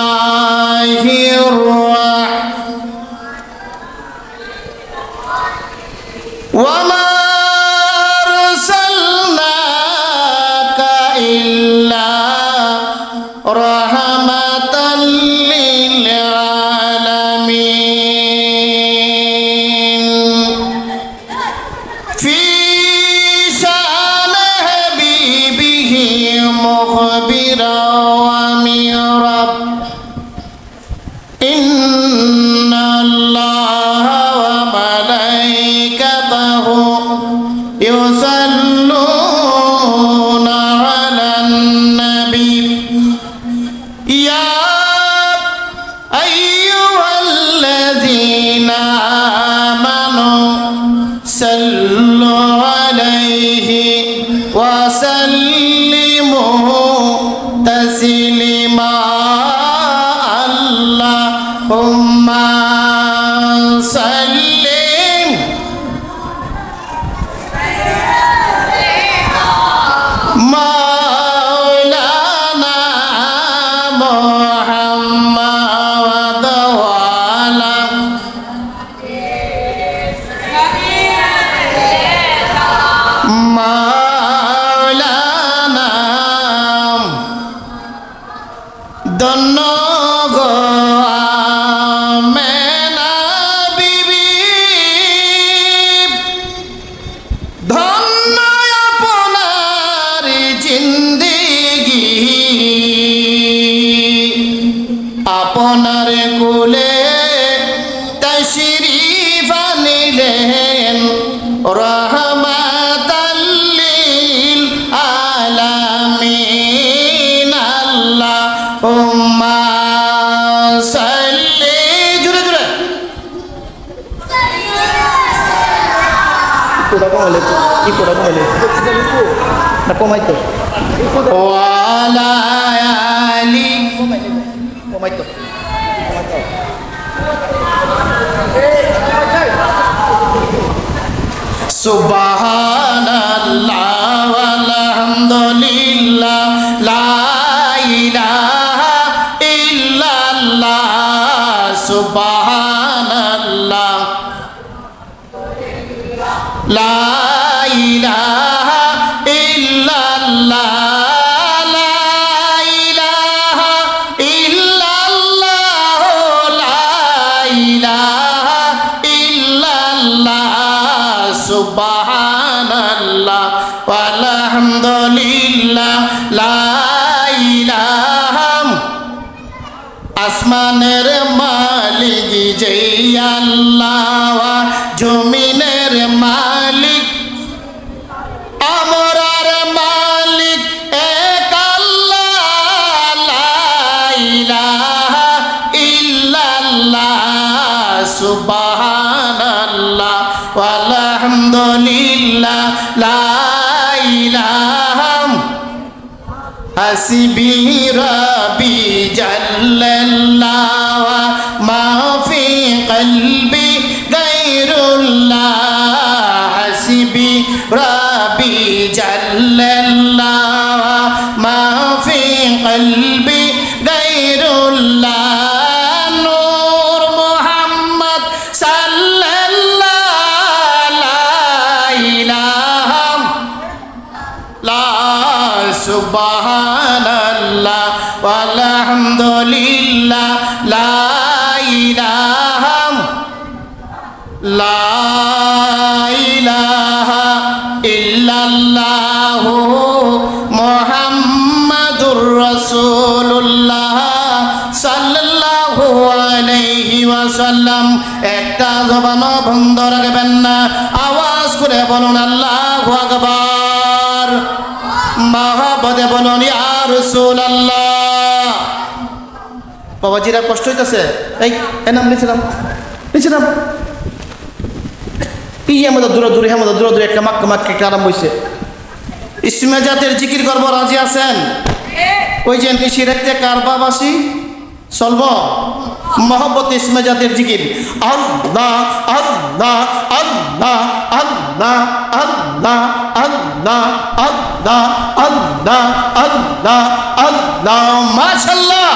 বিসমিল্লাহির ওয়া মা আরসালনাকা ইল্লা রাহমাতাল লিল আলামিন ফি শান হাবিবিহি মুখবিরা ওয়া মিরাব ইন্নাল্লাহা ওয়া মালাইকাতাহু ইউসাল্লুনা আলান নবী ইয়া আইয়ুহাল্লাযীনা আমানু সাল্লু আলাইহি ওয়া সাল্লিমু তাসলিমা আল্লাহুম্মা সাল্লিম মাওলানা মুহাম্মাদ ওয়া আলা মাওলানা দন্ন গো আমেনা বিবি ধন্য আপনার জিন্দেগি আপনার কোলে তশরিফ আনিলেন রহমাতাল লিল আলামিন আল্লাহুম্মা সাল্লি জোরে জোরে কি পড়া কমাইলে না কমাইতো ওয়ালা আলি কমাইতো সুবহানাল্লাহ ওয়ালহামদুলিল্লাহ লা ইলাহা ইল্লাল্লাহ সুবহানাল্লাহ লা ইলাহা ইল্লাল্লাহ লা ইলাহা ইল্লাল্লাহ লা ইলাহা ইল্লাল্লাহ সুবহানাল্লাহ ওয়ালহামদুলিল্লাহ লা ইলাহা আসমানের মালিক যেই আল্লাহ জমিনের মালিক আমরার মালিক এক আল্লাহ লা ইলাহা ইল্লাল্লাহ সুবহানাল্লাহ ওয়ালহামদুলিল্লাহ লা ইলাহা হাসবি রাব্বি জাল্লাল্লাহ মা ফি কলবি গায়রুল্লাহ হাসবি রাব্বি জাল্লাল্লাহ মা ফি কলবি গায়রুল্লাহ নূর মুহাম্মদ সাল্লাল্লাহু লা ইলাহা লা সুবহানাল্লাহ ওয়ালহামদুলিল্লাহ লা ইলাহা লা ইলাহা ইল্লাল্লাহু মুহাম্মাদুর রাসূলুল্লাহ সাল্লাল্লাহু আলাইহি ওয়াসাল্লাম একটা জবানও বন্ধ রাখবেন না আওয়াজ করে বলুন আল্লাহু আকবার মহব্বতে বলুন ইয়া রাসূলুল্লাহ বাবাজিরা কষ্ট হইতাছে এই নাম নিছিলাম এই আমাদের দূরে একটা মাক্কা একটা আরাম হইছে ইসমে জাতের জিকির করব রাজি আছেন ওই যে নিশিরাতে কারবাবাসী চলব मोहब्बत इस्म जातिर जिकिर अल्लाह अल्लाह अल्लाह अल्लाह अल्लाह अल्लाह अल्लाह अल्लाह अल्लाह अल्लाह माशाल्लाह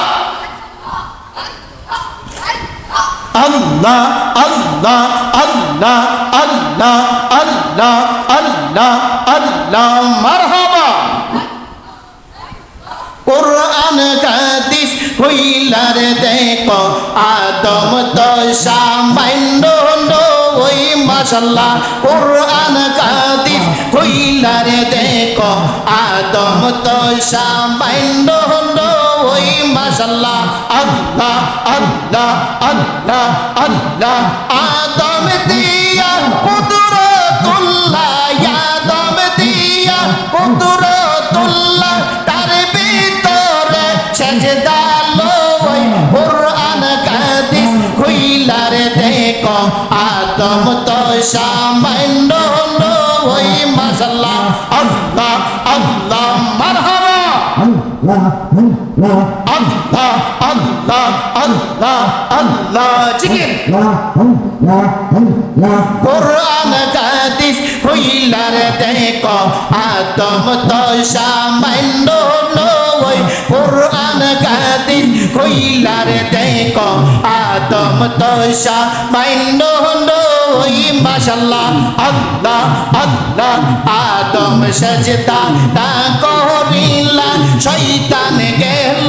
अल्लाह अल्लाह अल्लाह अल्लाह अल्लाह अल्लाह अल्लाह मरहबा कुरान का दिस हुईलार देखो आदम तो सामान्य ওই মাশাআল্লাহ কুরআন का दिस हुईलार देखो आदम तो सामान्य ওই মাশাআল্লাহ अल्लाह अल्लाह अल्लाह अल्लाह आदम दिया कुदरतुल्लाह आदम दिया कुदरतुल्लाह तार ভিতরে সেজদা লই কুরআন का दिस খুইলার দেখো আদম তো সামান্য ওই মাশাআল্লাহ আল্লাহ আল্লাহ মারহাবা अल्लाह अल्लाह अल्लाह अल्लाह जिकिर कुरान का दिस हुईलार देखो आदम तो सामान्य नय कुरान का दिस हुईलार देखो आदम तो सामान्य नय माशाल्लाह अल्लाह अल्लाह आदम सजदा ता करिला शैतान गेल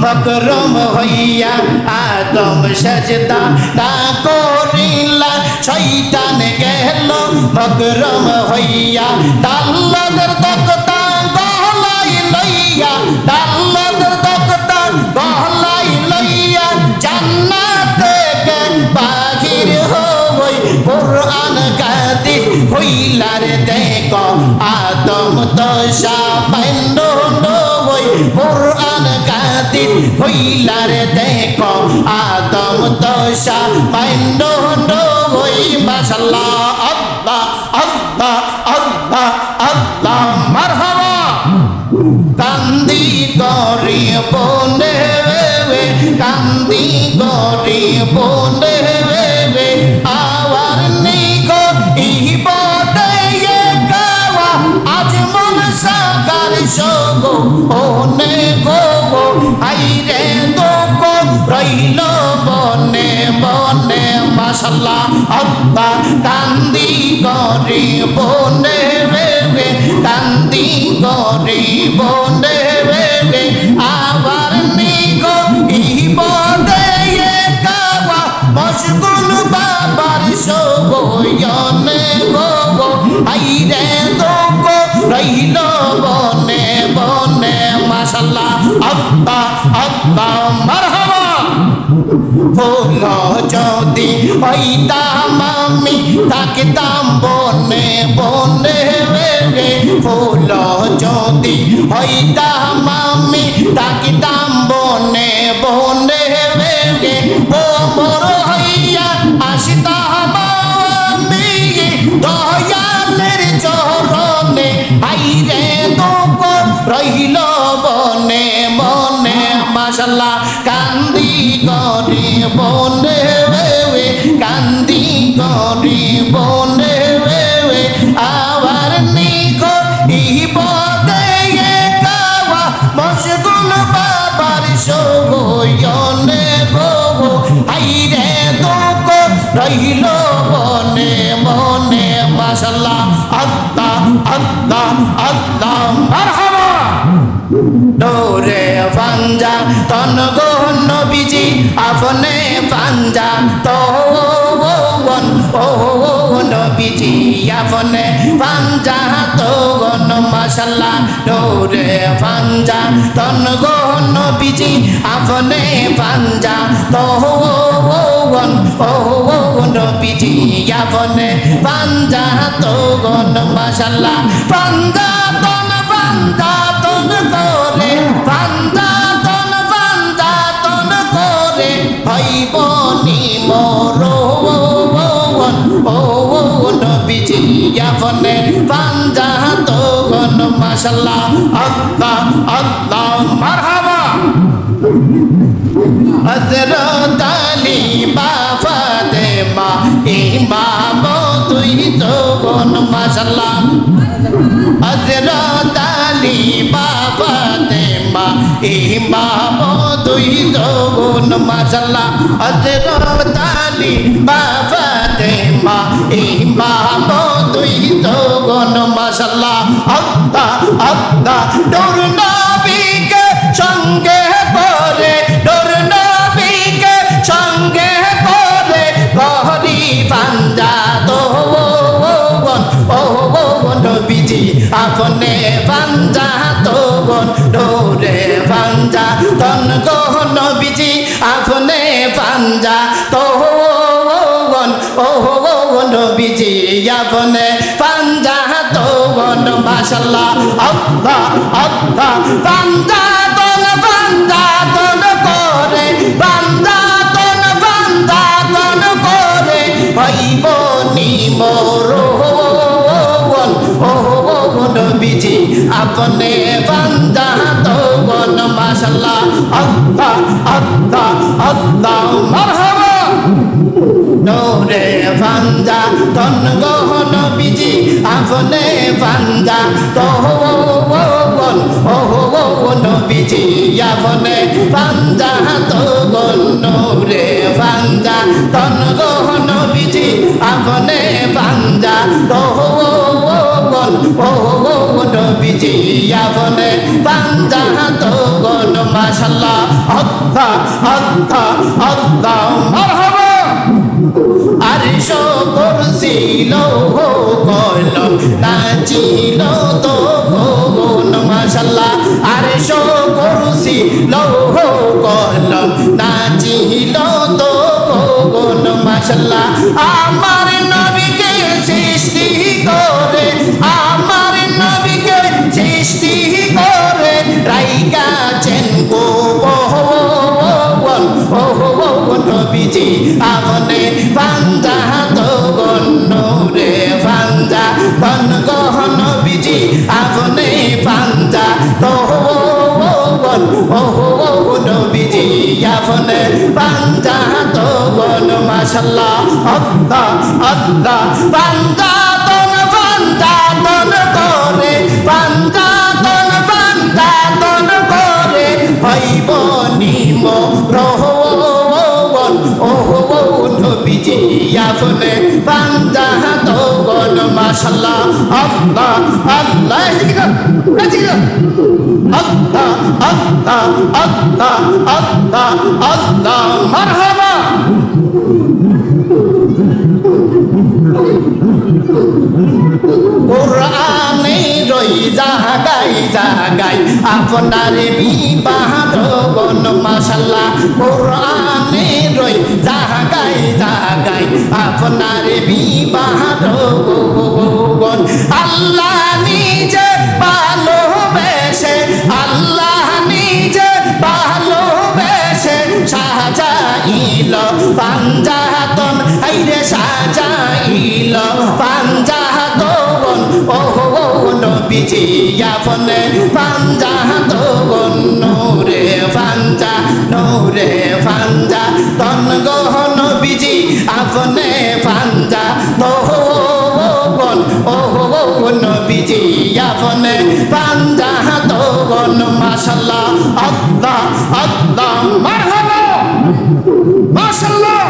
मकरम হইয়া आदम सजदा ता करिला शैतान गेल मकरम হইয়া दाल्लाদের তকতা গহলাই লইয়া দাল্লাদের তকতা গহলাই লইয়া জান্নাত থেকে বাহির হই কুরআন का दिस হইলার দেখো আদম তো সামান্য নয় কুরআন का दिस হইলার দেখো আদম তো সামান্য নয় মাশাআল্লাহ আল্লাহ আল্লাহ আল্লাহ আল্লাহ মারহাবা কান্দি গরি বনে কান্দি গরি বনে আওয়ার নিগো ইবাদে গাওয়া আজ মন সাকার সগো ওনে গো আইরে দোকো রইল বনে বনে মাশাআল্লাহ আল্লাহ কান্দি গরি বনে কান্দি গরি বনে আবার নিগো ইবাদে গাওয়া মশগুল বাবার সগয়নে গো আইরে দোকো রইল বনে বনে মাশাআল্লাহ আল্লাহ আল্লাহ মারহাবা বলো যদি হইতাম আমি থাকতাম বনে বনে বলো যদি হইতাম আমি থাকতাম বনে বনে বড় হইয়া আসিতাম আমি দয়ালের চরণে আইরে দোকো রইল বনে বনে মাশাআল্লাহ কান্দি গরি বনে কান্দি গরি বনে আবার নিগো ইবাদে গাওয়া মশগুল বাবার সগয়নে গো আইরে দোকো রইল বনে বনে মাশাআল্লাহ আল্লাহ আল্লাহ আল্লাহ মারহাবা ডোরে ফাঞ্জা তন গো নবীজি আপনে ফাঞ্জা তো ও নবীজি আপনে ফাঞ্জা তো গন মাশাআল্লাহ ডোরে ফাঞ্জা তন গো নবীজি আপনে ফাঞ্জা তো ও নবীজি আপনে ফাঞ্জা তো গন মাশাআল্লাহ ফাঞ্জা তন করে ফাঞ্জা তন করে ভাইবনি মোর ও নবীজি আপনে ফাঞ্জা তো গন মাশাআল্লাহ আল্লাহ আল্লাহ মারহাবা হযরত ইমাম দুই যৌবন মাশাআল্লাহ হযরত আলী বাবা তেমা ইমাম দুই যৌবন মাশাআল্লাহ হযরত আলী বাবা তেমা ইমাম দুই যৌবন মাশাআল্লাহ আল্লাহ আল্লাহ নূর নবীকে সঙ্গে করে নূর নবীকে সঙ্গে করে গহরি পাঞ্জা তো ও নবীজি আপনে পাঞ্জা তো ডোরে পাঞ্জা তন গো নবীজি আপনে পাঞ্জা তো ও নবীজি আপনে পাঞ্জা তো মাশাআল্লাহ আল্লাহ আল্লাহ পাঞ্জা তন করে পাঞ্জা তন করে ভাইব নিমর নবীজি আপনে বান্দা তো মাশাআল্লাহ আল্লাহ আল্লাহ আল্লাহ মারহাবা নূরে বান্দা তন গো নবীজি আপনে বান্দা তো নবীজি আপনে বান্দা তো নূরে বান্দা তন গো নবীজি আপনে বান্দা তো নবীজি আপনে বান্দা তো মাশাআল্লাহ আল্লাহ আল্লাহ আল্লাহ মারহাবা আরশ কুরসি লৌহ কলম নাচিল তো মাশাআল্লাহ আরশ কুরসি লৌহ কলম নাচিল তো মাশাআল্লাহ আমার নবীকে সৃষ্টি করে আমার নবীকে সৃষ্টি করে রাইকা চেন গো নবীজি আপনে বান্দা তো নূরে বান্দা তন গো নবীজি আপনে বান্দা তো নবীজি আপনে বান্দা তো মাশাআল্লাহ আল্লাহ আল্লাহ বান্দা তন করে বান্দা তন করে হইব নিম নবীজি আপনে বান্দা তো মাশাআল্লাহ আল্লাহ আল্লাহ আল্লাহ আল্লাহ আল্লাহ আল্লাহ আল্লাহ মারহাবা কোরআনে রই জাগাই আপনার বিবাদ বন মাশাআল্লাহ কোরআনে রই জাগাই আপনার বিবাদ বন আল্লাহ নিজে ভালোবেসে আল্লাহ নিজে ভালোবেসে সাজাইল পাঞ্জাতন হাইরে সাজাইল পাঞ্জাতন নবীজি আপনে পাঞ্জাতন নূরে পাঞ্জা তন গো নবীজি আপনে পাঞ্জাতন নবীজি আপনে পাঞ্জাতন মাশাআল্লাহ আল্লাহ আল্লাহ মারহাবা মাশাআল্লাহ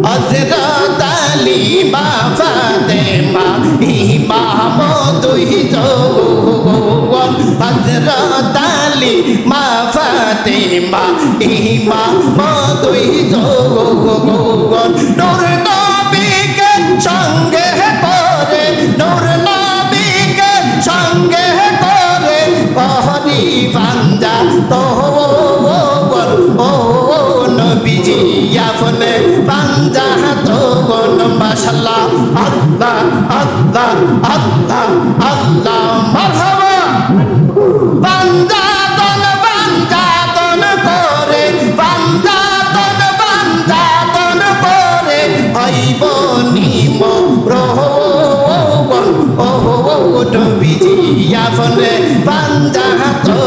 হযরত আলী মা ফাতেমা ইমাম দুই যৌবন হযরত আলী মা ফাতেমা ইমাম দুই যৌবন নূর নবীকে সঙ্গে করে নূর নবীকে সঙ্গে করে গহরি পাঞ্জা তো নবীজি আপনে পাঞ্জা তো মাশাআল্লাহ আল্লাহ আল্লাহ আল্লাহ আল্লাহ মারহাবা পাঞ্জা তন করে পাঞ্জা তন করে হইব নিম নবীজি আপনে পাঞ্জা তো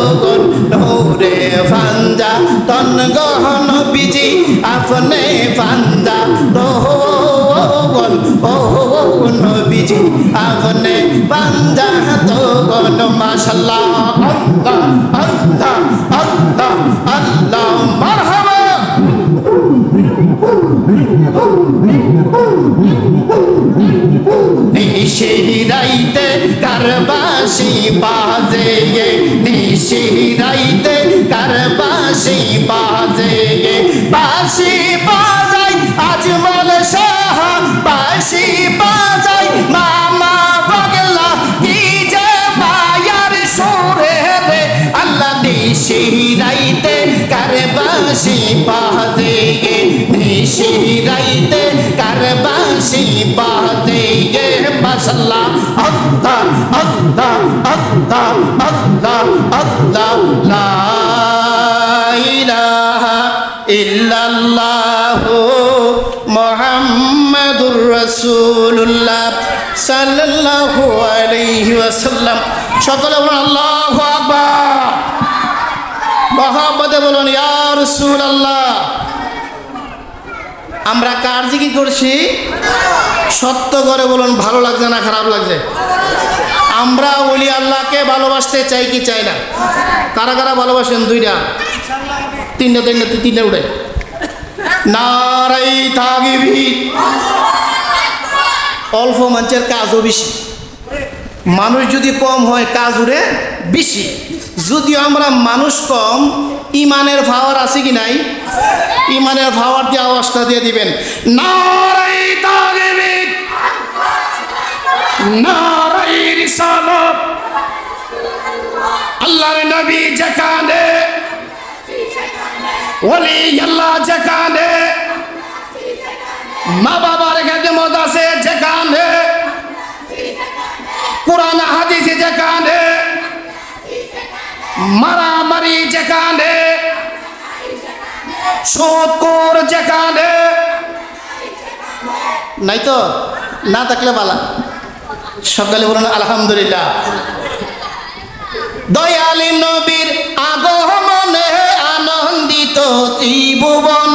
নূরে পাঞ্জা তন গহন নবীজি আপনি বান্দা তো ও নবীজি আপনি বান্দা তো মাশাআল্লাহ আল্লাহ আল্লাহ আল্লাহ আল্লাহ মারহাবা নিশিরাইতে কারবাসি বাজে নিশিরাইতে কারবাসি বাজে বাসি বাজাই আজমল শাহ বাসি বাজাই মামা পাগলা কি যে মায়ার সুরে রে আল্লাহ নিশিরাইতে কারবাসি বাজে নিশিরাইতে কারবাসি বাজে মাশাআল্লাহ আল্লাহ আল্লাহ আল্লাহ আল্লাহ আল্লাহ লা ইলাহা ইল্লাল্লাহু মুহাম্মাদুর রাসূলুল্লাহ সাল্লাল্লাহু আলাইহি ওয়াসাল্লাম সকলে বলুন আল্লাহু আকবার মহব্বতে বলুন ইয়া রাসূলুল্লাহ আমরা কার জিকির করছি সত্য করে বলুন ভালো লাগছে না খারাপ লাগছে আমরা ওলি আল্লাহকে ভালোবাসতে চাই কি চাই না কারা কারা ভালোবাসেন দুইটা তিনটা উঠে নারাই তাকবীর অল্প মানুষের কাজও বেশি মানুষ যদি কম হয় কাজ উড়ে বেশি যদিও আমরা মানুষ কম ইমানের পাওয়ার আছে কি নাই ইমানের পাওয়ার দিয়ে আওয়াজটা দিয়ে দিবেন নারাই তাকবীর নারাই রিসালাত আল্লাহর নবী যেখানে ওলি আল্লাহ যেখানে মা বাবার খেদমত আছে যেখানে কোরআন হাদিস যেখানে মারামারি যেখানে সুদখোর যেখানে নাই তো না থাকলে বালা সকালে বলুন আলহামদুলিল্লাহ দয়ালী নবীর আগমনে আনন্দিত ত্রিভুবন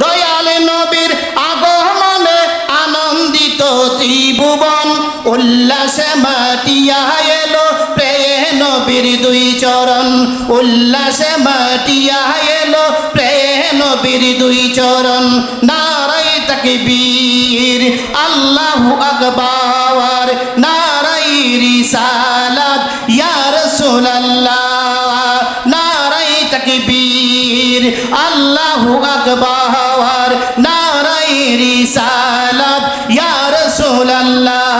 দয়ালী নবীর আগমনে আনন্দিত ত্রিভুবন উল্লাসে মাতিয়া এলো প্রেম নবীর দুই চরণ উল্লাসে মাতিয়া এলো প্রেম নবীর দুই চরণ নারাই তাকবীর আল্লাহু আকবার নারাই রিসালাত ইয়া রাসূলুল্লাহ নারাই তাকবীর আল্লাহু আকবার নারাই রিসালাত ইয়া রাসূলুল্লাহ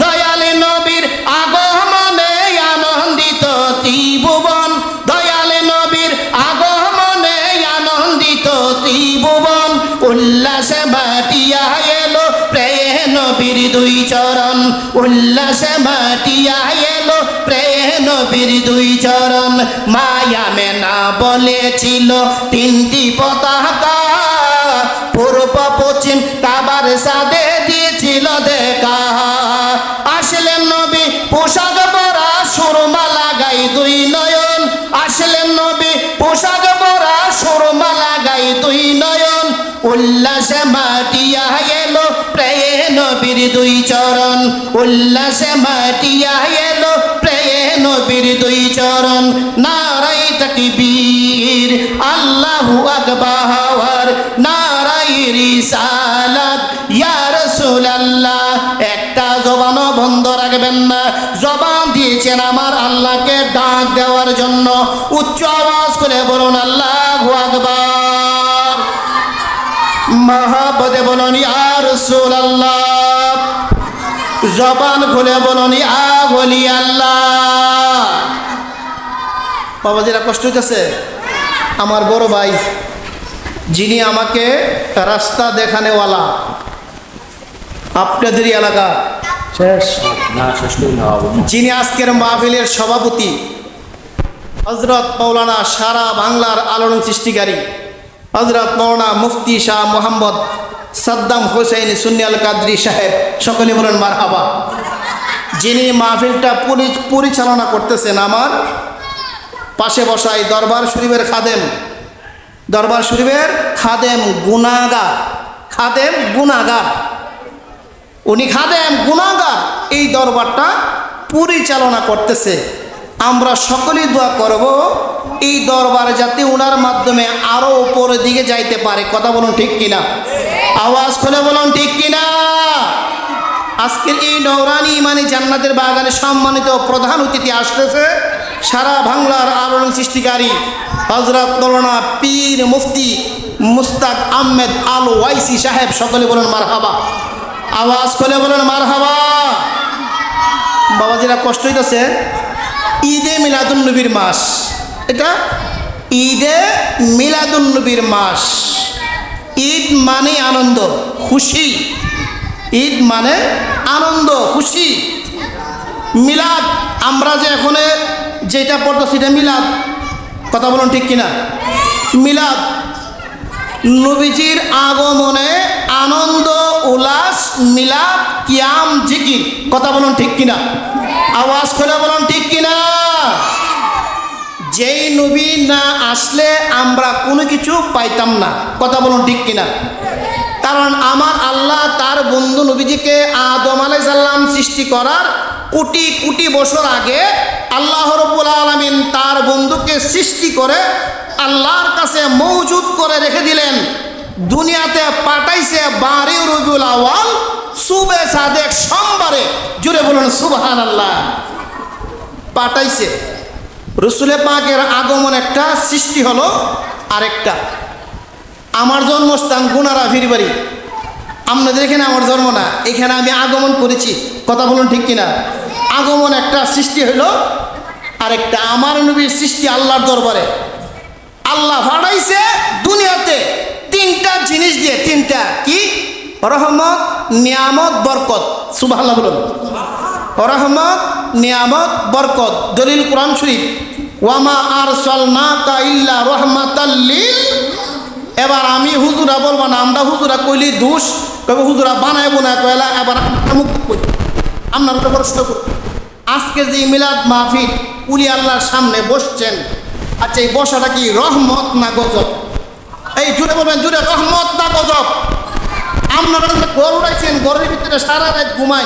দয়ালে নবীর আগমনে আনন্দিত ত্রিভুবন দয়ালে নবীর আগমনে আনন্দিত ত্রিভুবন উল্লাসে মাতিয়া এলো প্রেম নবীর দুই চরণ উল্লাসে মাতিয়া এলো প্রেম নবীর দুই চরণ মায়া মেনা বলেছিল তিনটি পতাকা পূর্ব পশ্চিম কাবার সাদে দিয়েছিল দেখা আসলেন নবী পোশাক পরা সুরমা লাগাই দুই নয়ন আসলেন নবী পোশাক পরা সুরমা লাগাই দুই নয়ন উল্লাসে মাতিয়া এলো প্রেম নবীর দুই চরণ উল্লাসে মাতিয়া এলো প্রেম নবীর দুই চরণ নারাই তাকবীর আল্লাহু আকবার নারাই রিসালাত ইয়া রাসূলুল্লাহ একটা জবানও বন্ধ রাখবেন না জবান দিয়েছেন আমার আল্লাহকে ডাক দেওয়ার জন্য উচ্চ আওয়াজ করে বলুন আল্লাহু আকবার মহব্বতে বলুন ইয়া রাসূলুল্লাহ জবান খুলে বলুন ইয়া ওলি আল্লাহ বাবাজিরা কষ্ট হইতেছে আমার বড় ভাই যিনি আমাকে রাস্তা দেখানেওয়ালা আপনাদেরই এলাকা যিনি আজকের মাহফিলের সভাপতি হযরত মাওলানা সারা বাংলার আলোড়ন সৃষ্টিকারী হযরত মাওলানা মুফতি শাহ মোহাম্মদ সাদ্দাম হোসেন সুন্নি আল কাদরি সাহেব সকলে বলেন মারহাবা যিনি মাহফিলটা পরিচালনা করতেছেন আমার পাশে বসাই দরবার শরীফের খাদেম দরবার শরীফের খাদেম গুনাহগার, খাদেম গুনাহগার, উনি খাদেম গুনাহগার এই দরবারটা পরিচালনা করতেছে। আমরা সকলেই দোয়া করব এই দরবার যাতে ওনার মাধ্যমে আরো উপরের দিকে যাইতে পারে। কথা বলুন ঠিক কিনা? আওয়াজ করে বলুন ঠিক কিনা? আজকের এই নৌরানি ইমানি জান্নাতের বাগানে সম্মানিত প্রধান অতিথি আসতেছে সারা বাংলার আলোড়ন সৃষ্টিকারী হযরত মাওলানা পীর মুফতি মুস্তাক আহমেদ আল ওয়াইসি সাহেব। সকলে বলুন মারহাবা। আওয়াজ করে বলুন মারহাবা। বাবাজিরা কষ্ট হইতেছে, ঈদে মিলাদুন্নবীর মাস, এটা ঈদে মিলাদুন্নবীর মাস। ঈদ মানে আনন্দ খুশি, ঈদ মানে আনন্দ খুশি। মিলাদ আমরা যে এখন যেটা পড়তেছি এটা মিলাদ। কথা বলুন ঠিক কিনা? মিলাদ নবীজির আগমনে আনন্দ উল্লাস, মিলাদ কিয়াম জিকির। কথা বলুন ঠিক কিনা? আওয়াজ করে বলুন ঠিক কিনা? যেই নবী না আসলে আমরা কোনো কিছু পাইতাম না। কথা বলুন ঠিক কিনা? কারণ আমার আল্লাহ তার বন্ধু নবীজিকে আদম আলাইহিস সালাম সৃষ্টি করার কোটি কোটি বছর আগে আল্লাহ রাব্বুল আলামিন তার বন্ধুকে সৃষ্টি করে আল্লাহর কাছে মওজুদ করে রেখে দিলেন। দুনিয়াতে পাঠাইছে 12 রবিউল আউয়াল সুবে সাদেক সোমবারে। জুড়ে বলুন সুবহানাল্লাহ। পাঠাইছে। রসুলে পাকের আগমন একটা, সৃষ্টি হলো আরেকটা। আমার জন্মস্থান গুনারা ফিরবাড়ি, আপনাদের এখানে আমার জন্ম না, এখানে আমি আগমন করেছি। কথা বলুন ঠিক কিনা? আগমন একটা, সৃষ্টি হলো আরেকটা। আমার নবীর সৃষ্টি আল্লাহর দরবারে। আল্লাহ ফাড়াইছে দুনিয়াতে তিনটা জিনিস দিয়ে। তিনটা কি? রহমত, নিয়ামত, বরকত। সুবহানাল্লাহ বলুন। রহমত, নিয়ামত, বরকত। দলিল কোরআন শরীফ, ওয়ামা আরসালনাকা ইল্লা রাহমাতাল লিল। এবার আমি হুজুরা বলবো না, আমরা হুজুরা কইলি দোষ, তবে হুজুরা বানাইবো না কয়লা। এবার আপনার প্রশ্ন করি, আজকে যে মিলাদ মাহফিল উলি আল্লাহর সামনে বসছেন, আচ্ছা এই বসাটা কি রহমত না গজব? এই জুড়ে বলবেন, জুড়ে রহমত না গজব? আপনারা গড় উড়াইছেন, গড়ের ভিতরে সারা রাত ঘুমাই।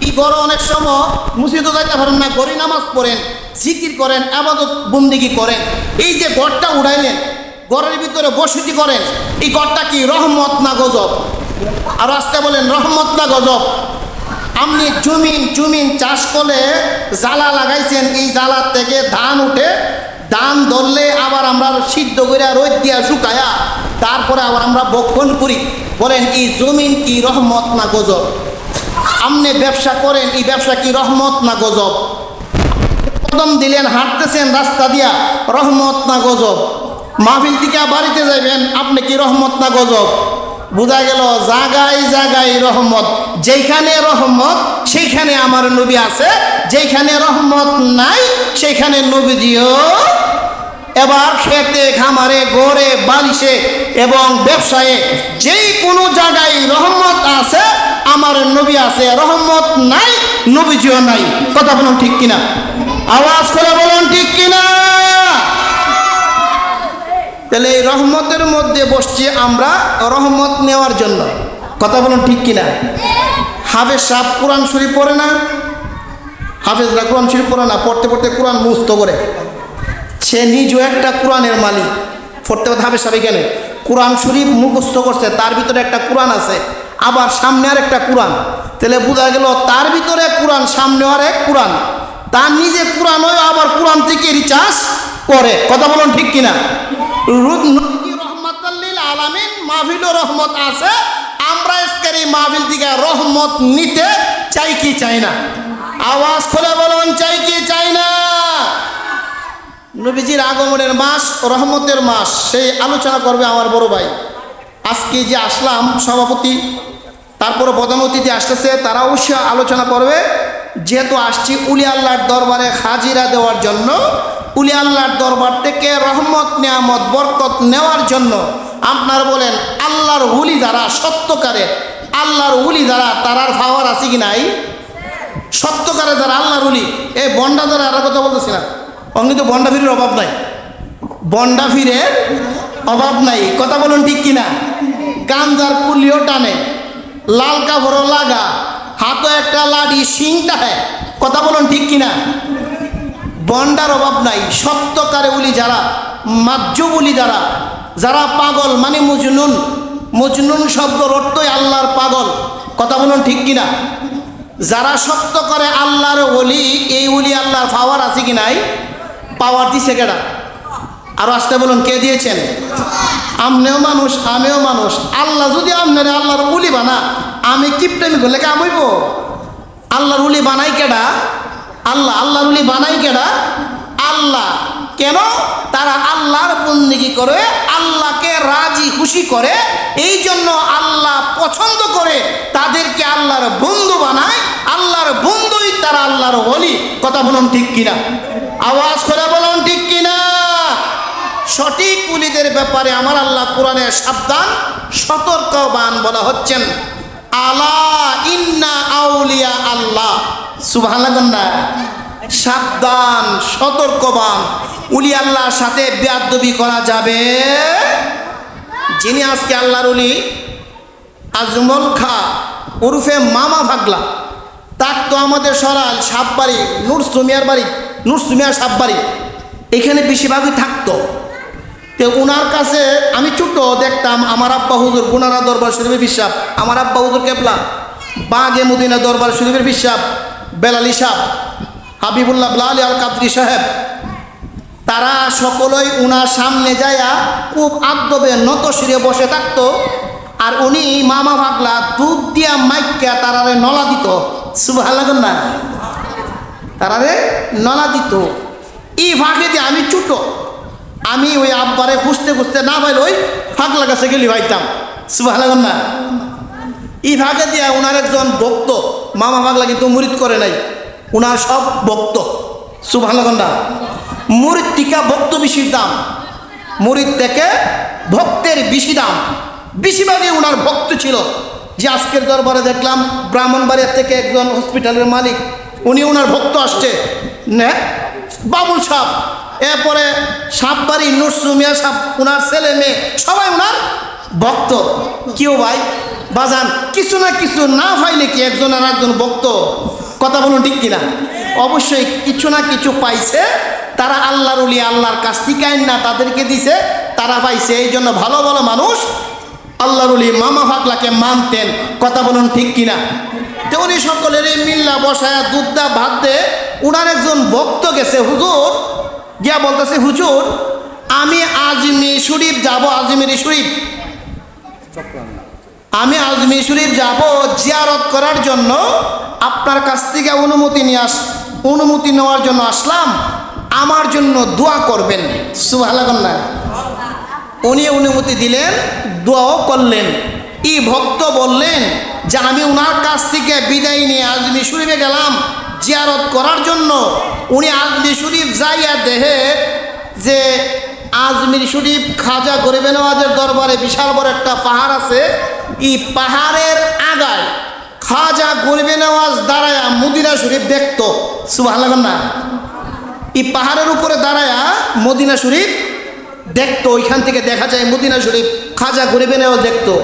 এই গড় অনেক সময় মুসিদও যাইতে পারেন না, গড়ি নামাজ পড়েন, জিকির করেন, ইবাদত বন্দেগী করেন। এই যে গড়টা উড়াইলেন, গড়ের ভিতরে বসতি করেন, এই গড়টা কি রহমত না গজব? আর আজকে বলেন রহমত না গজব? আপনি জমিন চাষ করে জ্বালা লাগাইছেন, এই জ্বালার থেকে ধান উঠে, ধান ধরলে আবার আমরা সিদ্ধ করে রোদ দিয়া শুকায়া তারপরে আবার আমরা বক্ষণ করি। বলেন এই জমিন কি রহমত না গজব? আপনি ব্যবসা করেন, এই ব্যবসা কি রহমত না গজব? কদম দিলেন, হাঁটতেছেন রাস্তা দিয়া, রহমত না গজব? মাহফিল থেকে বাড়িতে যাবেন, আপনি কি রহমত না গজব? বোঝা গেল জাগায় জাগায় রহমত। যেখানে রহমত সেইখানে আমার নবী আছে, যেখানে রহমত নাই সেইখানে নবীজিও। এবার খেতে খামারে গড়ে বালিশে এবং ব্যবসায়ে যেই কোনো জায়গায় রহমত আছে আমার নবী আছে, রহমত নাই নবীজিও নাই। কথা বলুন ঠিক কিনা? আওয়াজ করে বলুন ঠিক কিনা? তাহলে এই রহমতের মধ্যে বসছি আমরা রহমত নেওয়ার জন্য। কথা বলুন ঠিক কিনা? হাফেজ সাহেব কোরআন শরীফ পড়ে না, হাফেজরা কোরআন শরীফ পড়ে না, পড়তে পড়তে কোরআন মুখস্থ করে। সে নিজেও একটা কোরআনের মালিক। পড়তে পড়তে হাফেজ সাহেব এখানে কোরআন শরীফ মুখস্থ করছে, তার ভিতরে একটা কোরআন আছে, আবার সামনে আর একটা কোরআন। তাহলে বোঝা গেল তার ভিতরে কোরআন, সামনে আর এক কোরআন। তার নিজে কোরআন হয়, আবার কোরআন থেকে রিচার্জ করে। কথা বলুন ঠিক কিনা? রহমাতাল লিল আলামিন মাহফিল রহমত আছে। আমরা আজকের এই মাহফিল থেকে রহমত নিতে চাই কি চাই না? আওয়াজ করে বলুন, চাই কি চাই না? নবীজির আগমনের মাস, রহমতের মাস, সেই আলোচনা করবে আমার বড় ভাই। আজকে যে আসলাম সভাপতি, তারপরে প্রধান অতিথি আসতেছে, তারা অবশ্যই আলোচনা করবে। যেহেতু আসছি উলি আল্লাহর দরবারে হাজিরা দেওয়ার জন্য, উলি আল্লাহর দরবার থেকে রহমত নিয়ামত বরকত নেওয়ার জন্য। আপনারা বলেন আল্লাহর উলি যারা সত্যকারে, আল্লাহর উলি যারা, তারার পাওয়ার আছে কি নাই? সত্যকারে যারা আল্লাহর উলি, এই বন্ডা যারা আর কথা বলতেছি না, কিন্তু বন্ডা ফিরের অভাব নাই। বন্ডা ফিরের অভাব নাই, কথা বলুন ঠিক কিনা? গাঞ্জার কুলিও টানে, লাল কাপড়ও লাগা, হাতও একটা লাঠি, শিংটা হ্যাঁ, কথা বলুন ঠিক কিনা? বন্ডার অভাব নাই। সত্যকারে বলি যারা, মাজ্জু বলি যারা, যারা পাগল মানে মজনুন, মজনুন শব্দর অর্থই আল্লাহর পাগল, কথা বলুন ঠিক কিনা? যারা সত্য করে আল্লাহর ওলি, এই ওলি আল্লাহর পাওয়ার আছে কি নাই? পাওয়ার দিছে কেডা? আর আসতে বলুন কে দিয়েছেন? আমনেও মানুষ, আমিও মানুষ। আল্লাহ যদি আপনারে আল্লাহর ওলি বানা, আমি কিপটেমি করলে কাম হইব? আল্লাহর ওলি বানাই কেডা? আল্লাহ। আল্লাহর ওলি বানাই কেডা? আল্লাহ। কেন? তারা আল্লাহর বন্দেগী করে, আল্লাহকে রাজি খুশি করে, এই জন্য আল্লাহ পছন্দ করে তাদেরকে আল্লাহর বন্ধু বানায়। আল্লাহর বন্ধুই তারা আল্লাহর ওলি, কথা বলুন ঠিক কিনা? আওয়াজ করে বলুন ঠিক কিনা? সঠিক ওলিদের ব্যাপারে আমার আল্লাহ কোরআনে সাবধান সতর্কবান বলা হচ্ছেন, আলা ইন্না আউলিয়া আল্লাহ, সুবহানাল্লাহ। সাবধান, সতর্কবান, উলি আল্লাহর সাথে বেয়াদবি করা যাবে। যিনি আজকে আল্লাহর উলি আজমল খা ওরফে মামা ভাগলা, তাক তো আমাদের সরাল সাববাড়ি, নুরসুমিয়ার বাড়ি, নুরসুমিয়ার সাববাড়ি, এখানে বেশিরভাগই থাকতো। তো ওনার কাছে আমি ছোট দেখতাম আমার আব্বা হুজুর গুনারা দরবার শরীফের পিসাব, আমার আব্বা হুজুর কেবলা বাগে মদিনা দরবার শরীফের পিসাব বেলালি সাহ, হাবিবুল্লাহ বিলালি আল কাদরি সাহেব, তারা সকলেই উনার সামনে যায়া খুব আদবে নত শিরে বসে থাকতো। আর উনি মামা ভাগলা দুধ দিয়া মাইকা তারারে নলা দিত, সুবহানাল্লাহ, তারারে নলা দিত। এই ফাঁকে দিয়ে আমি ছোট, আমি ওই আব্বারে খুঁজতে খুঁজতে না পাইলে ওই ফাঁকলা কাছে গেলি ভাইতাম, সুবহানাল্লাহ। এই ফাঁকে দিয়ে ওনার একজন ভক্ত, মামা ভাগলা কিন্তু মুরিদ করে নাই, উনার সব ভক্ত, সুবহানাল্লাহ। মুরিদ টিকা ভক্ত বেশি দাম, মুরিদ থেকে ভক্তের বেশি দাম। বেশিরভাগই উনার ভক্ত ছিল। যে আজকের দরবারে দেখলাম ব্রাহ্মণবাড়িয়া থেকে একজন হসপিটালের মালিক, উনি ওনার ভক্ত আসছে, বাবুল সাহ, এরপরে সাববাড়ি নুরসুমিয়া সাহ, ওনার ছেলে মেয়ে সবাই ওনার ভক্ত। কেউ ভাই বাজান কিছু না কিছু না পাইলে কি একজন আর একজন ভক্ত, কথা বলুন ঠিক কিনা? অবশ্যই কিছু না কিছু পাইছে। তারা আল্লাহর ওলি, আল্লাহর কাছ থেকে না তাদেরকে দিছে, তারা পাইছে। এই জন্য ভালো ভালো মানুষ আল্লাহর ওলি মামা ভাগলাকে মানতেন, কথা বলুন ঠিক কিনা? তো উনি সকলের এই মিল্লা বসায়া দুধদা ভাত দে, উনার একজন ভক্ত গেছে হুজুর, গিয়া বলতেছে হুজুর আমি আজমির শরীফ যাব, আজমির শরীফ, আমি আজমির শরীফ যাব জিয়ারত করার জন্য, আপনার কাছ থেকে অনুমতি নেওয়ার জন্য আসলাম, আমার জন্য দোয়া করবেন, সুবহানাল্লাহ। উনি অনুমতি দিলেন, দোয়াও করলেন। এই ভক্ত বললেন যে আমি ওনার কাছ থেকে বিদায় নিয়ে আজমির শরীফে গেলাম জিয়ারত করার জন্য। উনি আজমির শরীফ যাইয়া দেহে যে আজমির শরীফ খাজা গরিবে নওয়াজের দরবারে বিশাল বড় একটা পাহাড় আছে, এই পাহাড়ের আগায় খাজা গরিবে নওয়াজ দাঁড়ায়া মদিনা শরীফ দেখতো, সুবহানাল্লাহ। এই পাহাড়ের উপরে দাঁড়ায়া মদিনা শরীফ দেখতো, ওইখান থেকে দেখা যায় মদিনা শরীফ, খাজা গরিবে নওয়াজ দেখতো।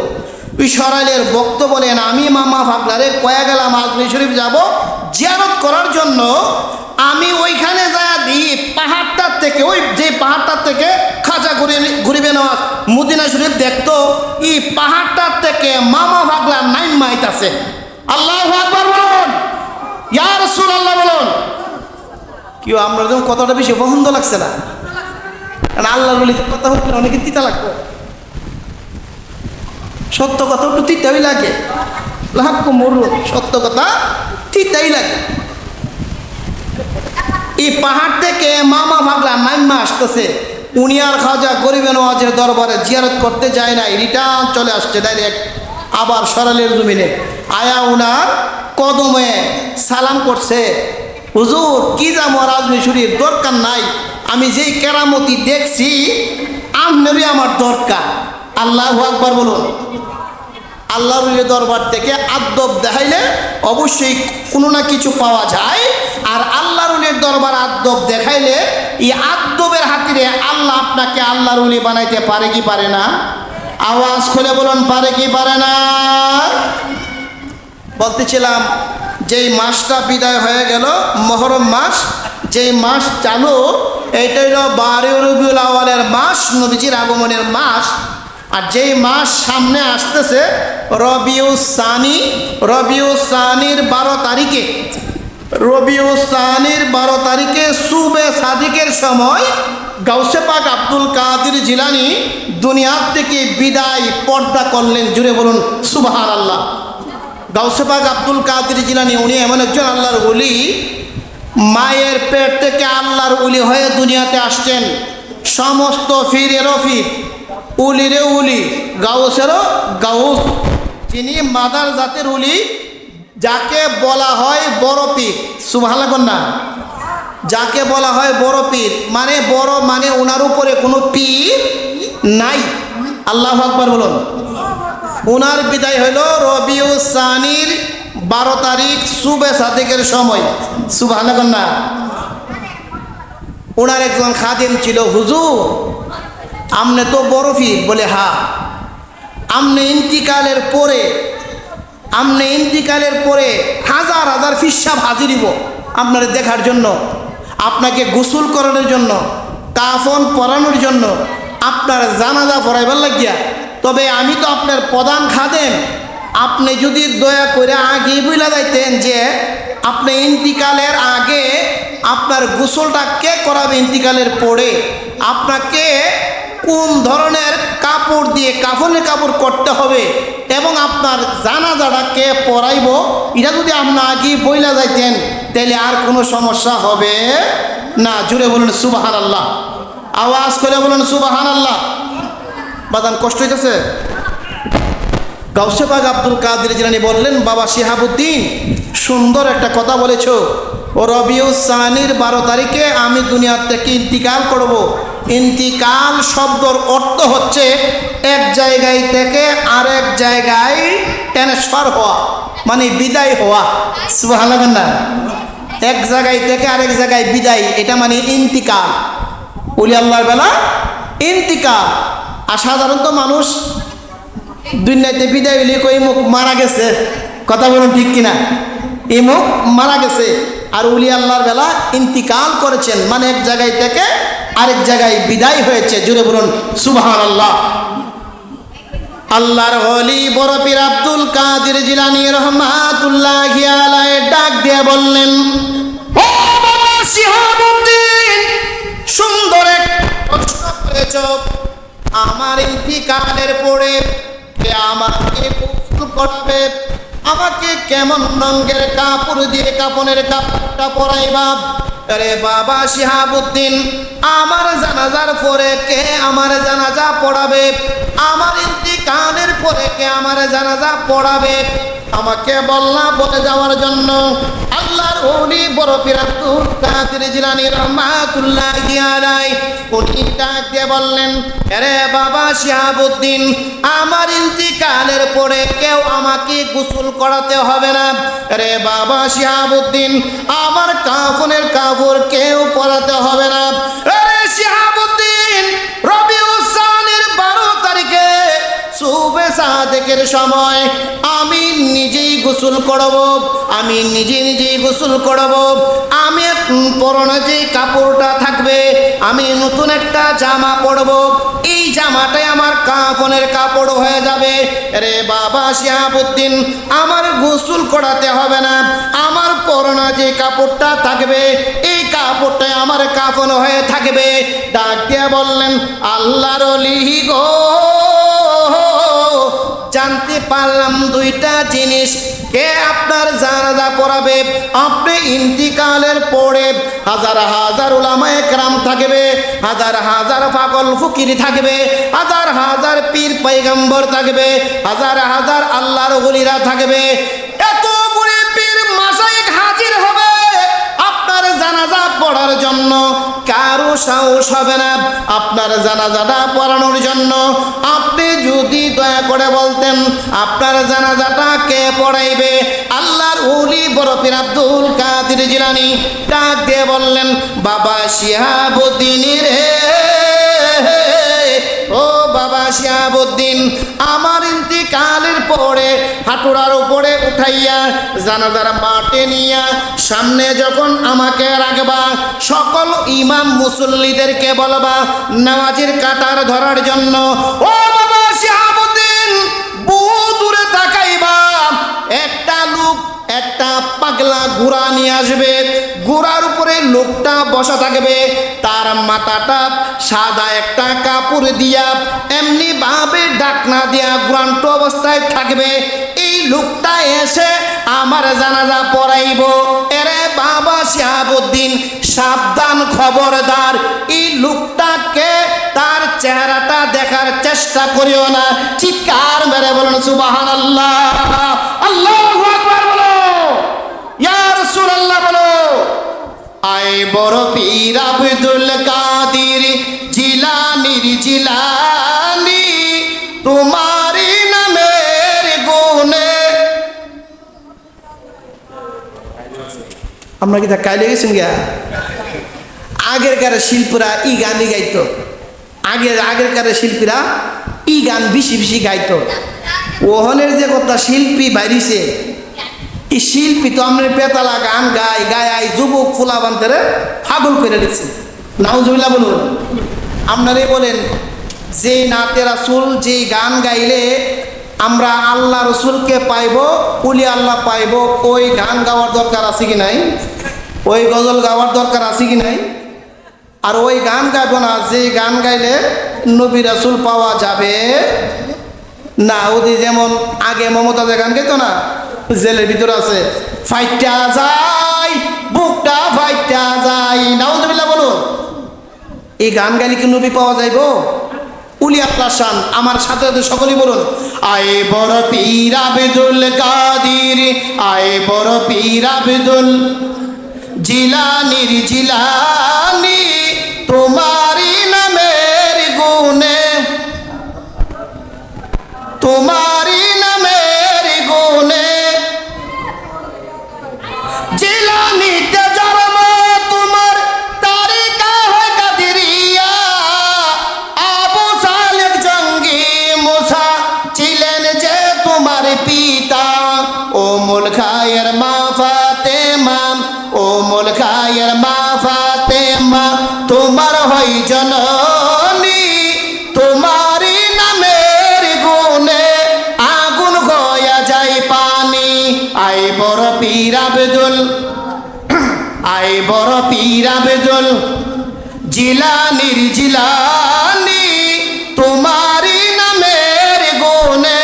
ওই সরাইলের ভক্ত বলেন আমি মামা ভাগলারে কয়া গেলাম আজমির শরীফ যাব জিয়ারত করার জন্য, আমি ওইখানে যায় দিই পাহাড়টার থেকে, ওই যে পাহাড়টার থেকে খাজা গরিবে নওয়াজ মদিনা শরীফ দেখতো, এই পাহাড়টার থেকে মামা ভাগলার 9 মাইল আছে। আল্লাহু আকবার বলুন, ইয়া রাসূলুল্লাহ বলুন। কেউ আমরা যখন কথাটা বেশি পছন্দ লাগছে না, কারণ আল্লাহর ওলির কথা হচ্ছে অনেকে তিতা লাগবে, সত্য কথা একটু তিতাই লাগে, লাভ মরু সত্য কথা তিতাই লাগে। এই পাহাড় থেকে মামা ভাগলা 9 মাস আসতেছে, উনি আর খাজা গরিবে নওয়াজের দরবারে জিয়ারত করতে যায় নাই, রিটার্ন চলে আসছে ডাইরেক্ট আবার সরালের জমিনে আয়া উনার কদমে সালাম করছে, হুজুর কি যাবো আর আজমির শরীফ, দরকার নাই, আমি যেই কেরামতি দেখছি আপনারই আমার দরকার। আল্লাহু আকবার বলুন। আল্লাহর দরবার থেকে আদব দেখাইলে অবশ্যই কোনো না কিছু পাওয়া যায়। আর আল্লাহর দরবার আদব দেখাইলে এই আদবের হাতিরে আল্লাহ আপনাকে আল্লাহর ওলি বানাইতে পারে কি পারে না? আওয়াজ খুলে বলুন, পারে কি পারে না? বলতেছিলাম যেই মাসটা বিদায় হয়ে গেল, মুহররম মাস, যেই মাস চালু, এইটা হলো 12 রবিউল আউয়ালের মাস, নবীজির আগমনের মাস। আর যেই মাস সামনে আসতেছে রবিউস সানি, রবিউস সানির 12 তারিখে, রবিউস সানির 12 তারিখে সুবে সাদিকের সময় গাউসে পাক আব্দুল কাদের জিলানী দুনিয়ার থেকে বিদায় পর্দা করলেন। জুড়ে বলুন সুবহানাল্লাহ। গাউসে পাক আব্দুল কাদের জিলানী উনি এমন একজন আল্লাহর ওলি, মায়ের পেট থেকে আল্লাহর ওলি হয়ে দুনিয়াতে আসছেন। সমস্ত ফিরেরও ফির, উলিরে উলি, গাউসেরও গাউস। যিনি মাদার জাতের উলি, যাকে বলা হয় বড় পীর। সুবহানাল্লাহ না? যাকে বলা হয় বড় পীর, মানে বড় মানে ওনার উপরে কোনো পীর নাই। আল্লাহু আকবার বলুন। ওনার বিদায় হইল রবিউস সানির 12 তারিখ সুবে সাদিকের সময়। সুবহানাল্লাহ না? ওনার একজন খাদেম ছিল, হুজুর আমনে তো বড় পীর। বলে হ্যাঁ। আমনে ইন্তিকালের পরে, আমনে ইন্তিকালের পরে হাজার হাজার ফিসাব হাজিরিব আপনার দেখার জন্য, আপনাকে গোসল করানোর জন্য, কাফন পরানোর জন্য, আপনার জানাজা পড়াইবার লাগিয়া। তবে আমি তো আপনার প্রধান খাদেম, আপনি যদি দয়া করে আগে বইলা যাইতেন যে আপনি ইন্তিকালের আগে আপনার গোসলটা কে করাবে, ইন্তিকালের পরে আপনাকে কোন ধরনের কাপড় দিয়ে কাফনের কাপড় করতে হবে এবং আপনার জানাজাটা কে পড়াইব, এটা যদি আপনি আগে বইলা যাইতেন তাহলে আর কোনো সমস্যা হবে না। জুড়ে বলুন সুবহানাল্লাহ। আওয়াজ করে বলুন সুবহানাল্লাহ। বাদান কষ্ট হইতেছে? গাউসে পাক আব্দুল কাদের জিলানী বললেন, বাবা শিহাবুদ্দিন সুন্দর একটা কথা বলেছো। ও রবিউস সানির 12 তারিখে আমি দুনিয়ার থেকে ইন্তিকাল করব। ইন্তিকাল শব্দর অর্থ হচ্ছে এক জায়গায় থেকে আরেক জায়গায় ট্রান্সফার হওয়া, মানে বিদায় হওয়া। সুবহানাল্লাহ না? এক জায়গায় থেকে আরেক জায়গায় বিদায়, এটা মানে ইন্তিকাল। ওলি আল্লাহর বেলা ইন্তিকাল। আর সাধারণত মানুষ দুনিয়াতে বিদায় হইলে কই মুখ মারা গেছে। কথা বলুন ঠিক কিনা? এই মুখ মারা গেছে। আর উলি আল্লাহর বেলা ইন্তিকাল করেছেন, মানে এক জায়গায় থেকে আরেক জায়গায় বিদায় হয়েছে। জুড়ে বলুন সুবহানাল্লাহ। আল্লাহর ওলি বড় পীর আব্দুল কাদের জিলানী রাহমাতুল্লাহি আলাইহি ডাক দিয়ে বললেন, ও বাবা শিহাবুদ্দিন, সুন্দর এক প্রশ্ন করেছ। আমার ইন্তিকালের পরে কে আমাকে গোসল করাবে, আমাকে কেমন রঙের কাপড় দিয়ে কাফনের কাপড়টা পরাইবা? আরে বাবা শিহাবুদ্দিন, আমার জানাজার পরে কে আমার জানাজা পড়াবে? আমার ইন্তিকালের পরে কে আমার জানাজা পড়াবে? আমাকে বললা বলে যাওয়ার জন্য। আল্লাহর ওলি বড় পীর আব্দুল কাদের জিলানী রাহমাতুল্লাহি আলাইহি উনি ডাক দিয়ে বললেন, আরে বাবা শিহাবুদ্দিন, আমার ইন্তিকালের পরে কেউ আমাকে গোসল করাতে হবে না। আরে বাবা শিহাবুদ্দিন, আমার কাফনের কাপড় কেউ পরাতে হবে না। আরে শিহাবুদ্দিন, রবিউস সানির 12 তারিখে সুবে সাদিকের সময় আমি নিজেই গোসল করব, আমি নিজেই গোসল করব। আমি পরনে যে কাপড়টা থাকবে, আমি নতুন একটা জামা পরব, এই জামাটাই আমার কাফনের কাপড় হয়ে যাবে। রে বাবা শিহাবুদ্দিন, আমার গোসল করাতে হবে না, আমার পরনে যে কাপড়টা থাকবে এই কাপড়টাই আমার কাফন হয়ে থাকবে। ডাক দিয়ে বললেন, আল্লাহর ওলি গো, জানতে পারলাম দুইটা জিনিস। কে আপনার জানাজা পড়াবে? আপনি ইন্তিকালের পরে হাজার হাজার উলামায়ে কেরাম থাকবে, হাজার হাজার পাগল ফকির থাকবে, হাজার হাজার পীর পয়গম্বর থাকবে, হাজার হাজার আল্লাহর ওলিরা থাকবে। এতগুলি পীর মাশায়েখ হাজির হবে আপনার জানাজা পড়ার জন্য। কারো সাহস হবে না আপনার জানাজাটা পড়ানোর জন্য। আপনি যদি দয়া করে বলতেন আপনার জানাজাটা কে পড়াইবে, আল্লাহর ওলি বড় পীর আব্দুল কাদের জিলানী ডাক দিয়ে বললেন, বাবা শিহাবুদ্দিন রে, ও বাবা শিহাবুদ্দিন, আমার ইন্তিকালের পরে হাঁটুরার উপরে উঠাইয়া জানাজার মাঠে নিয়া সামনে যখন আমাকে রাখবা, সকল ইমাম মুসল্লিদেরকে বলবা নামাজের কাতার ধরার জন্য। ও বাবা শিহাবুদ্দিন, বহু দূরে তাকাইবা, একটা লোক একটা পাগলা ঘোড়া নিয়ে আসবে, ঘোড়ার উপরে লোকটা বসা থাকবে, তার মাথাটা সাদা একটা কাপড় দিয়া এমনি ভাবে ডাকনা দিয়া ঘুরান্ত অবস্থায় থাকবে। এই লোকটা এসে আমার জানাজা পড়াইব। এরে বাবা শিহাবুদ্দিন, সাবধান, খবরদার, এই লোকটাকে তার চেহারাটা দেখার চেষ্টা করিও না। চিৎকার মেরে বলুন সুবহানাল্লাহ, আল্লাহু আকবার বলো, ইয়া রাসূলুল্লাহ বলো। আয় বড় পীর আব্দুল কাদের জিলানীর জিলানী, তোমারি নামের গুণে। আমরা কি তা কাইলে গেছেন গিয়া? আগেরকার শিল্পীরা ই গানই গাইতো, আগেরকার শিল্পীরা ই গান বেশি বেশি গাইতো। ওহনের যে কথা শিল্পী বাইরিছে, এই শিল্পী তো আমরা পেতালা গান গায় যুবক ফুলা বান্তারে পাগল করে দিচ্ছে। নাউজুবিল্লাহ বলুন। আপনারাই বলেন, যে নাতে রাসূল, যেই গান গাইলে আমরা আল্লাহ রসুলকে পাইব, উলি আল্লাহ পাইব, ওই গান গাওয়ার দরকার আছে কি নাই? ওই গজল গাওয়ার দরকার আছে কি নাই? আর ওই গান গাইব না যে গান গাইলে নবী রাসূল পাওয়া যাবে না। ওদি যেমন আগে মমতাজের গান গাইতো না, জেলের ভিতরে আছে, ফাইটা যায় বুকটা ফাইটা যায়, নাউজুবিল্লাহ বলুন। এই গান গাইলে কি নবী পাওয়া যাইব? উলি আল্লাহ শান। আমার সাথে সকলেই বলুন, আয় বড় পীর আব্দুল কাদের, আয় বড় পীর আব্দুল জিলানীর জিলানী, তোমারি নামের গুণে, তোমারি নামের গুণে। জিলানীতে জন্ম তোমার, তারিকা হয় কাদেরিয়া, আবু সালেহ জঙ্গি মুসা ছিলেন যে তোমার পিতা। ও মুল খায়ের মা ফাতেমা, ও মুল খায়ের মা ফাতেমা, তোমার হয় জননী, তোমারি নামের গুণে আগুন গয়া যায় পানি। আই বড় পীর আব্দুল, আই বড় পীর আব্দুল জিলানীর জিলানী, তোমারি নামের গুণে,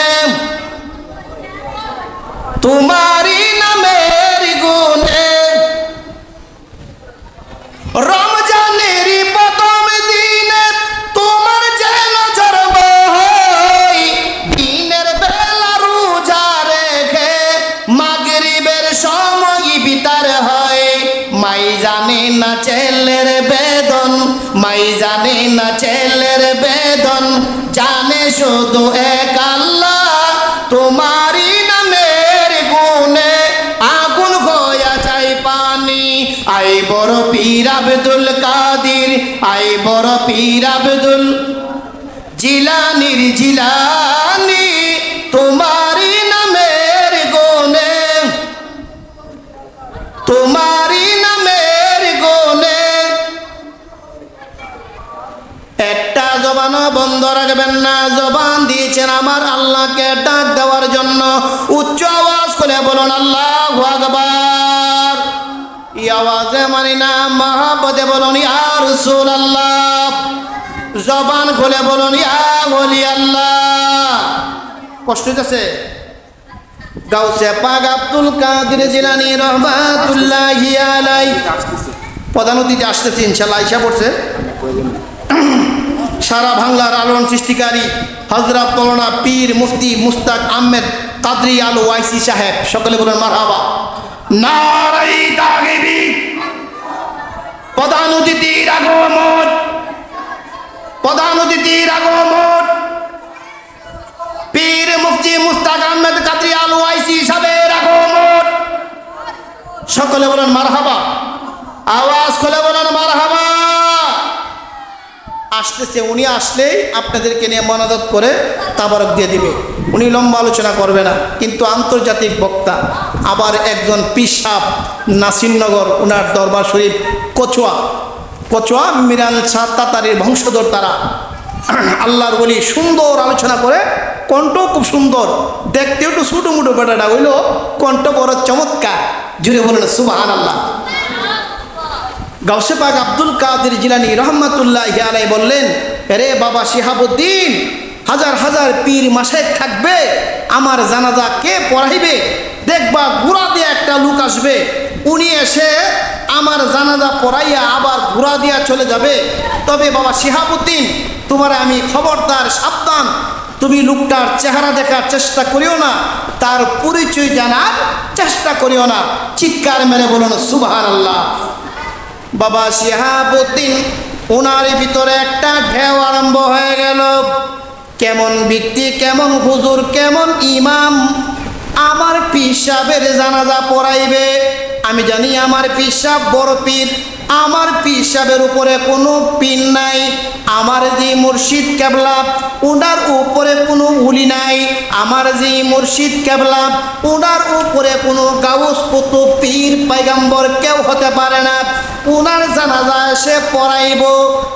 তোমারি নামের গুণে। রমজানের প্রথম দিনে তোমার যেন জন্ম হয়, দিনের বেলা রোজা রেখে মাগরিবের সময় বিতার হয়। মাই জানে না ছেলের বেদন, মাই জানে না ছেলের বেদন, জানে শুধু এক আল্লাহ, তোমারি নামের গুণে আগুন হয়ে যায় পানি। আই বড় পীর আব্দুল কাদের, আই বড় পীর আব্দুল জিলানীর জিলানী, তোমারি নামের গুণে, তোমারি নামের গুণে। একটা জবানও বন্ধ রাখবেন না, জবান দিয়েছেন আমার আল্লাহকে ডাক দেওয়ার জন্য। উচ্চ আওয়াজ করে বলুন আল্লাহু আকবার। এই আওয়াজে মানি না, মহব্বতে বলুন ইয়া রাসূলুল্লাহ। জবান খুলে বলুন ইয়া ওলি আল্লাহ। কষ্ট হইতেছে? গাউসে পাক আব্দুল কাদের জিলানী রহমাতুল্লাহি আলাইহি প্রধান অতিথি আসতেছে ইনশাআল্লাহ, আইসা পড়ছে। সারা বাংলার আলোড়ন সৃষ্টিকারী হযরত মাওলানা পীর মুফতি মুস্তাক আহমেদ কাদরি আল ওয়াইসি সাহেব, সকলে বলেন মারহাবা। নারায়ে তাকবীর। প্রধান অতিথির আগমন, প্রধান অতিথির আগমন। পীর মুফতি মুস্তাক আহমেদ কাদরি আল ওয়াইসি সাহেবের আগমন। সকলে বলেন মারহাবা, আওয়াজ করে বলেন মারহাবা। আসতেছে, উনি আসলেই আপনাদেরকে নিয়ে মনাদত করে তাবারক দিয়ে দিবে। উনি লম্বা আলোচনা করবে না, কিন্তু আন্তর্জাতিক বক্তা। আবার একজন পীর সাহেব নাসিরনগর, ওনার দরবার শরীফ কচুয়া মিরান শাহ তাতারির বংশধর তারা। আল্লাহর বলি, সুন্দর আলোচনা করে, কণ্ঠ খুব সুন্দর, দেখতে একটু ছোটো মুটো বেটাটা হইল কণ্ঠ বড় চমৎকার। জুড়ে বলেন সুবহানাল্লাহ। গাউসে পাক আব্দুল কাদের জিলানী রহমাতুল্লাহি আলাইহি বললেন, আরে বাবা শিহাবুদ্দিন, হাজার হাজার পীর মাশায়েখ থাকবে, আমার জানাজা কে পড়াইবে? দেখবা ঘোড়া দিয়ে একটা লোক আসবে, উনি এসে আমার জানাজা পড়াইয়া আবার ঘোড়া দিয়া চলে যাবে। তবে বাবা শিহাবুদ্দিন, তোমার আমি খবরদার, সাবধান, তুমি লোকটার চেহারা দেখার চেষ্টা করিও না, তার পরিচয় জানার চেষ্টা করিও না। চিৎকার মেরে বলুন সুবহানাল্লাহ। বাবা শিহাবুদ্দিন, ওনার ভিতরে একটা ঢেউ আরম্ভ হয়ে গেল। কেমন ব্যক্তি, কেমন হুজুর, কেমন ইমাম আমার পীর সাহেবের জানাজা পড়াইবে? আমি জানি আমার পীর সাহেব বড় পীর, আমার পীর সাহেবের উপরে কোনো পীর নাই। আমার যে মুর্শিদ কেবলা, ওনার উপরে কোনো উলি নাই। আমার যে মুর্শিদ কেবলা, ওনার উপরে কোনো গাউস কুতুব পীর পয়গম্বর কেউ হতে পারে না। ওনার জানাজা এসে পড়াইব,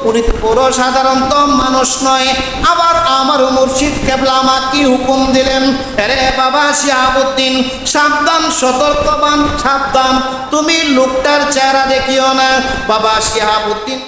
উনি তো পুরো সাধারণত মানুষ নয়। আবার আমার মুর্শিদ কেবলা আমাকে হুকুম দিলেন, আরে বাবা শিহাবুদ্দিন, সাবধান, সতর্কবান, সাবধান, তুমি লোকটার চেহারা দেখিও না। বাবা শিহাবুদ্দিন